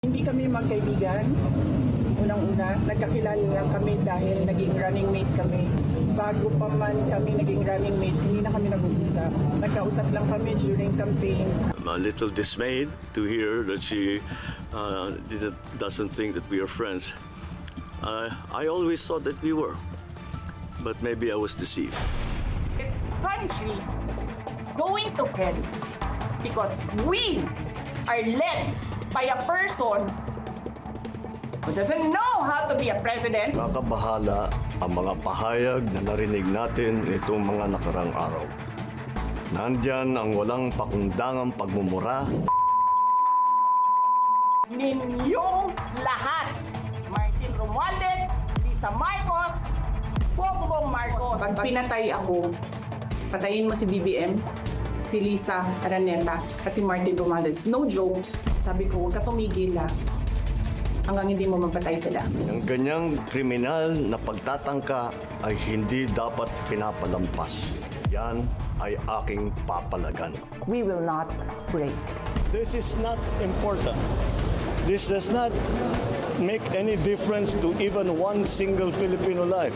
Hindi kami magkaibigan. Unang-una, nagkakilala lang kami dahil naging running mate kami. Bago pa man kami naging running mates, hindi na kami nag-uusap. Nagkausap lang kami during campaign. I'm a little dismayed to hear that she doesn't think that we are friends. I always thought that we were, but maybe I was deceived. This country is going to hell because we are led by a person who doesn't know how to be a president. Nakabahala ang mga pahayag na narinig natin itong mga nakarang araw. Nandyan ang walang pakundangang pagmumura. Ninyong lahat, Martin Romualdez, Lisa Marcos, Bongbong Marcos. Pag pinatay ako, patayin mo si BBM, si Lisa Araneta, at si Martin Romualdez. No joke. Sabi ko, huwag ka tumigil hanggang hindi mo mapatay sila. Ang ganyang kriminal na pagtatangka ay hindi dapat pinapalampas. Yan ay aking papalagan. We will not break. This is not important. This does not make any difference to even one single Filipino life.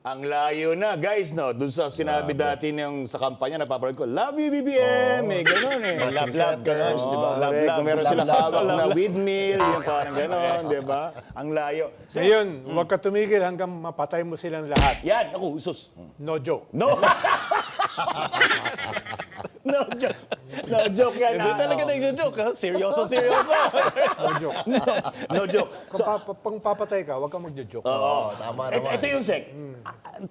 Ang layo na, guys, no? Doon sa sinabi dati ng sa kampanya, napapanood ko, love you, BBM! May gano'n eh. Love, girls, Oo, di ba? correct. Kung meron silang hawak na windmill, yung parang gano'n, di ba? Ang layo. So yun, huwag ka tumigil hanggang mapatay mo silang lahat. Yan, ako, usos. No joke. No! No joke. No joke yan. Hindi talaga nag-joke, ha? Seryoso. No joke. No joke. Kung papatay ka, huwag kang magjo-joke. Oo, tama naman. Ito yung sec.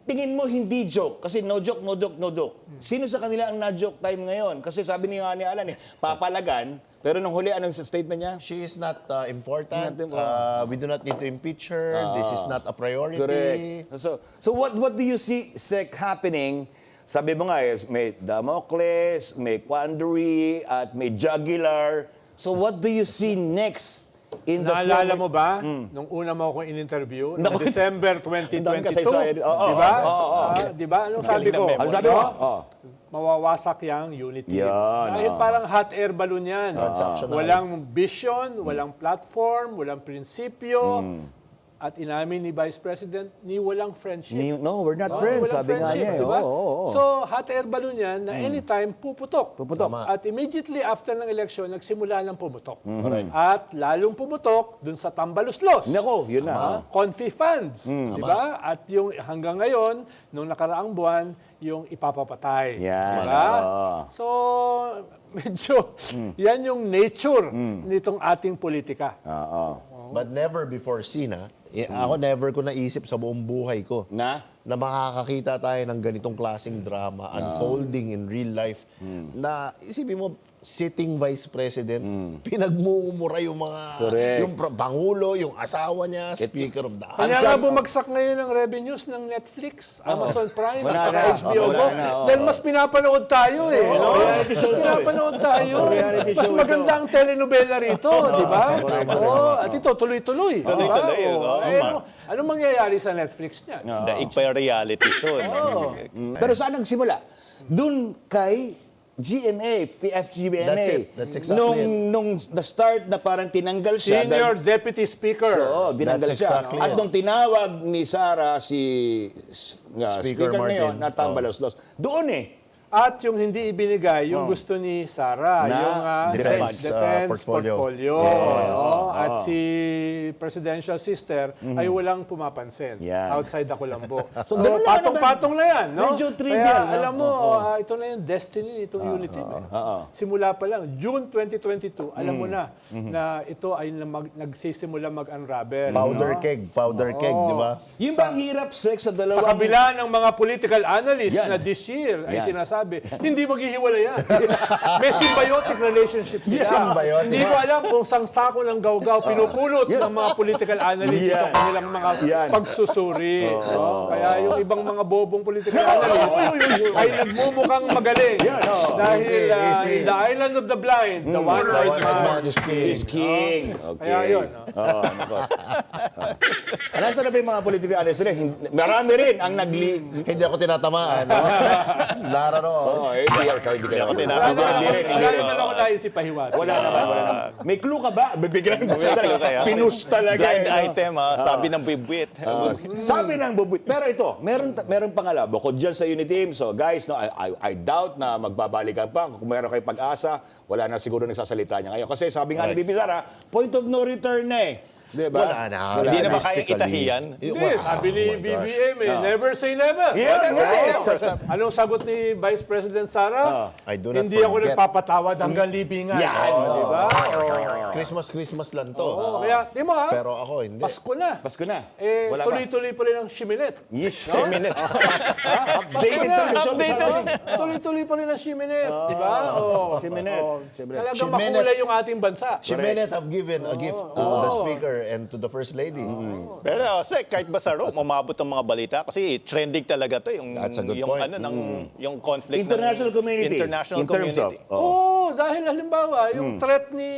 Tingin mo hindi joke kasi no joke, no joke, no joke. Sino sa kanila ang na-joke time ngayon? Kasi sabi ni nga ni Alan papalagan, pero nung huli, anong statement niya? She is not important. Not We do not need to impeach her. This is not a priority. Correct. So what do you see, Sec, happening? Sabi mo nga, may Damocles, may Quandary, at may Jugular. So what do you see next in the Naalala mo ba, nung una mo akong in-interview, noong Naku, December ang dami 2022? kasaysayan. Oo, Di ba? oo. Di ba? Anong sabi ko? Ano sabi mo? Oh. Mawawasak yung unity. Yan, Dahil parang hot air balloon yan. Transactional. Walang vision, walang platform, walang prinsipyo. At inamin ni Vice President, ni walang friendship. No, we're not friends, Walang sabi nga friendship, niya. di ba? Oo. So, hot air balloon yan na anytime puputok. Puputok. At immediately after ng eleksyon, nagsimula ng pumutok. At lalong pumutok dun sa tambaluslos. Nako, yun na. Confi funds, di ba? At yung hanggang ngayon, nung nakaraang buwan, yung ipapapatay. Yan, Di ba? oo. So, medyo, yan yung nature nitong ating politika. Oo. But never before seen, ha? Ako never ko naisip sa buong buhay ko Na? na makakakita tayo ng ganitong klaseng drama unfolding in real life na isipin mo, sitting vice president, pinagmumura yung mga, Correct. yung Pangulo, yung asawa niya, Speaker of the House. Kaya nga bumagsak ngayon ang revenues ng Netflix, Amazon Prime, Wala at na. HBO Wala Go. na, oo. Dahil mas pinapanood tayo eh. no? reality Mas show to eh. pinapanood tayo. Reality Mas show maganda ang telenovela rito, di ba? Oo, at ito, tuloy-tuloy. di ba? Tuloy-tuloy, Oo. oo. Eh, ano mangyayari sa Netflix niya? Daig pa yung reality show. Pero saan nagsimula? Doon kay GMA, FGMA. That's it. That's exactly nung na-start na parang tinanggal siya. Senior Deputy Speaker. Oo, dinanggal That's siya. exactly At it. nung tinawag ni Sara si Speaker ngayon Martin. na tambalos-los, doon eh. At yung hindi ibinigay, yung gusto ni Sara, Na yung defense, portfolio. Yes. At si presidential sister ay walang pumapansin. Yan. Outside the Colombo. So, so ganun lang patong-patong na yan. No? Medyo trivial, Kaya no? alam mo, ito na yung destiny nitong unity. Simula pa lang, June 2022, alam mo na na ito ay nagsisimula mag-unravel. Powder keg, di ba? Yung bang hirap sex sa Sa dalawang... kabila ng mga political analysts Yan. na this year ay Yan. sinasabi, hindi maghihiwalay yan. May symbiotic relationship sila. Symbiotic. Hindi ko alam kung sang sako ng gawgaw pinupulot ng mga political analysts Yan. itong kanilang mga Yan. pagsusuri. No? Kaya yung ibang mga bobong political analysts ay nagmumukhang magaling. Dahil Easy. in the island of the blind, the one-eyed One-eyed man. man is king. is king. Okay. Kaya yun. Oo, nako. Nasaan na ba yung mga political analysts nila? Marami rin ang Hindi ako tinatamaan. No? Nararamdaman Pero, Hindi ka ako naman. tinawag. Hindi rin. Wala naman ako naisip pahiwati. Wala naman. May clue ka ba? Bibigyan kaya. Pinus talaga. Blind no? item, sabi ng bibwit. Sabi ng bubut. Pero ito, meron pangalawa. Bukod dyan sa unity team, so guys, no, I doubt na magbabalikan pa. Kung meron kayo pag-asa, wala na siguro nagsasalita niya ngayon. Kasi sabi nga ni Bibi Sara, point of no return na eh. Diba? wala na. Hindi na ba kaya Realistically. itahiyan? Hindi, sabi ni BBM never say never. Yeah, Anong sagot ni Vice President Sara? I do not Hindi ako forget. nagpapatawad hanggang libingan. Yan. Di ba? Christmas lang to. Kaya, di mo ha? Pero ako, hindi. Pasko na. Pasko na. Eh, Wala pa. tuloy-tuloy pa rin ang shiminet. Yes. Updated Tuloy-tuloy pa rin ang shiminet. Di ba? Shiminet. Talagang Shiminet. makulay yung ating bansa. Shimenet have given a gift to the speaker and to the first lady. Pero Sek, kahit ba sa Rome, umabot ang mga balita kasi trending talaga to yung That's a good yung point. ano ng yung conflict International ng community. international In terms community. of, Oo, dahil halimbawa, yung threat ni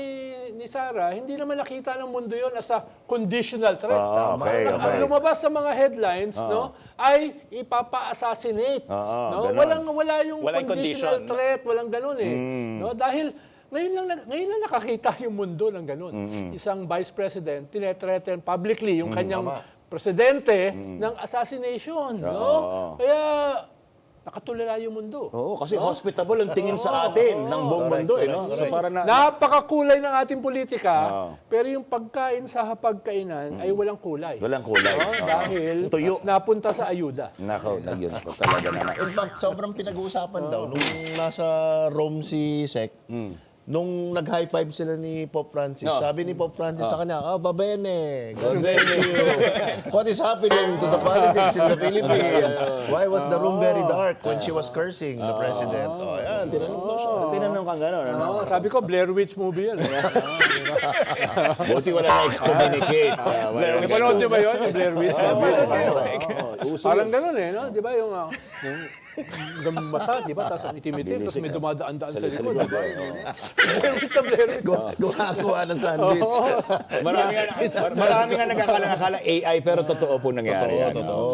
Sara, hindi naman nakita ng mundo yon as a conditional threat. okay, Ang okay. lumabas sa mga headlines, no, ay ipapa-assassinate. No? ganun. Wala yung Walang conditional condition. threat, walang ganun eh. No? Dahil ngayon lang nakakita yung mundo ng ganun. Isang vice president, tinetreten publicly yung kanyang presidente ng assassination. No? Kaya nakatulala yung mundo. Oo, kasi hospitable ang tingin sa atin ng buong mundo, eh, no? So para na Napakakulay ng ating politika, pero yung pagkain sa hapagkainan ay walang kulay. walang kulay. No? Dahil Tuyo. napunta sa ayuda. Nakaw, yun po talaga naman. In fact, sobrang pinag-uusapan daw nung nasa Rome si Sec. Nung nag-high five sila ni Pope Francis, sabi ni Pope Francis sa kanya, va bene, God bless you. What is happening to the politics in the Philippines? Why was the room very dark when she was cursing the president? Oh, yan, tinanong daw siya. Tinanong kang gano'n, ano? Sabi ko, Blair Witch movie yan. Buti wala na excommunicate. Napanood niyo ba yun, yung Blair Witch? Parang ganun eh, no? Di ba yung mata, di ba? Tapos ang itim-itim, tapos may dumadaan-daan sa likod, di ba? Blair Witch na Blair Witch. Gumagawa ng sandwich. Marami nga nag-akala AI, pero totoo po nangyari yan. Totoo.